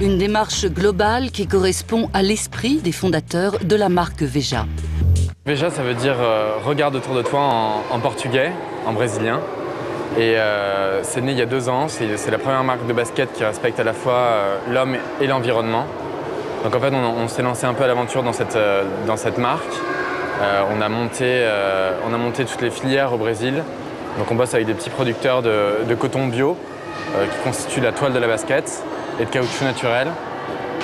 Une démarche globale qui correspond à l'esprit des fondateurs de la marque Veja. Veja, ça veut dire regarde autour de toi en portugais, en brésilien. Et c'est né il y a 2 ans. C'est la première marque de basket qui respecte à la fois l'homme et l'environnement. Donc en fait, on s'est lancé un peu à l'aventure dans cette marque. On a monté toutes les filières au Brésil. Donc on bosse avec des petits producteurs de coton bio qui constituent la toile de la basket et de caoutchouc naturel.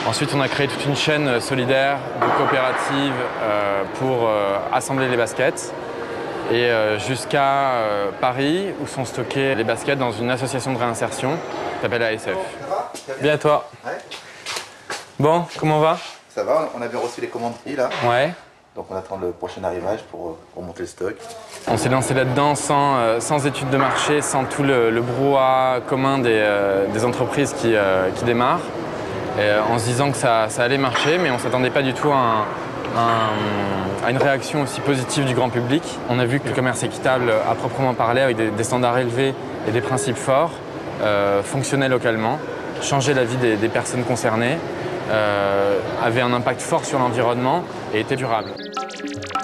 Ensuite, on a créé toute une chaîne solidaire de coopératives pour assembler les baskets. Et jusqu'à Paris, où sont stockées les baskets dans une association de réinsertion qui s'appelle ASF. Bien à toi. Ouais. Bon, comment on va? Ça va, on a bien reçu les commandes là. Ouais. Donc on attend le prochain arrivage pour monter le stock. On s'est lancé là-dedans sans études de marché, sans tout le brouhaha commun des entreprises qui démarrent, en se disant que ça allait marcher, mais on ne s'attendait pas du tout à une réaction aussi positive du grand public. On a vu que le commerce équitable, à proprement parler, avec des standards élevés et des principes forts, fonctionnait localement, changeait la vie des personnes concernées, avait un impact fort sur l'environnement et était durable.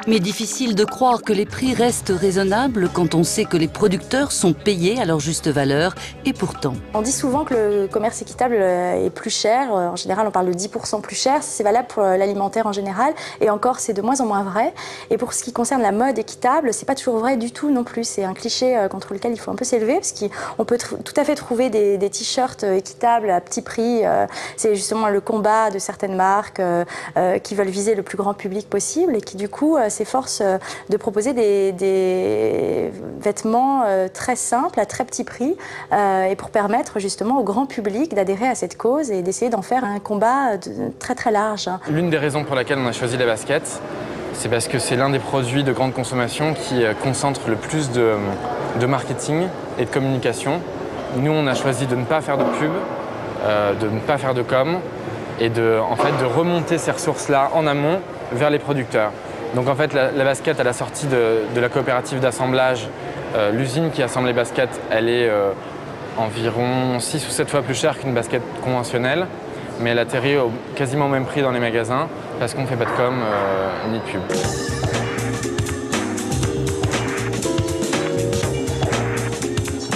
Mais difficile de croire que les prix restent raisonnables quand on sait que les producteurs sont payés à leur juste valeur, et pourtant. On dit souvent que le commerce équitable est plus cher. En général, on parle de 10% plus cher. C'est valable pour l'alimentaire en général. Et encore, c'est de moins en moins vrai. Et pour ce qui concerne la mode équitable, c'est pas toujours vrai du tout non plus. C'est un cliché contre lequel il faut un peu s'élever, parce qu'on peut tout à fait trouver des t-shirts équitables à petit prix. C'est justement le combat de certaines marques qui veulent viser le plus grand public possible et qui, du coup, s'efforcent de proposer des vêtements très simples, à très petit prix, et pour permettre justement au grand public d'adhérer à cette cause et d'essayer d'en faire un combat très très large. L'une des raisons pour laquelle on a choisi la basket, c'est parce que c'est l'un des produits de grande consommation qui concentre le plus de marketing et de communication. Nous, on a choisi de ne pas faire de pub, de ne pas faire de com, et de remonter ces ressources-là en amont vers les producteurs. Donc en fait, la basket, à la sortie de la coopérative d'assemblage, l'usine qui assemble les baskets, elle est environ 6 ou 7 fois plus chère qu'une basket conventionnelle, mais elle atterrit quasiment au même prix dans les magasins parce qu'on ne fait pas de com ni de pub.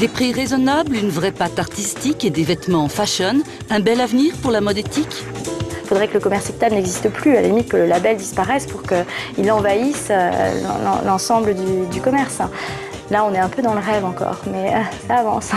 Des prix raisonnables, une vraie patte artistique et des vêtements fashion, un bel avenir pour la mode éthique. Il faudrait que le commerce équitable n'existe plus, à la limite que le label disparaisse pour qu'il envahisse l'ensemble du commerce. Là, on est un peu dans le rêve encore, mais ça avance.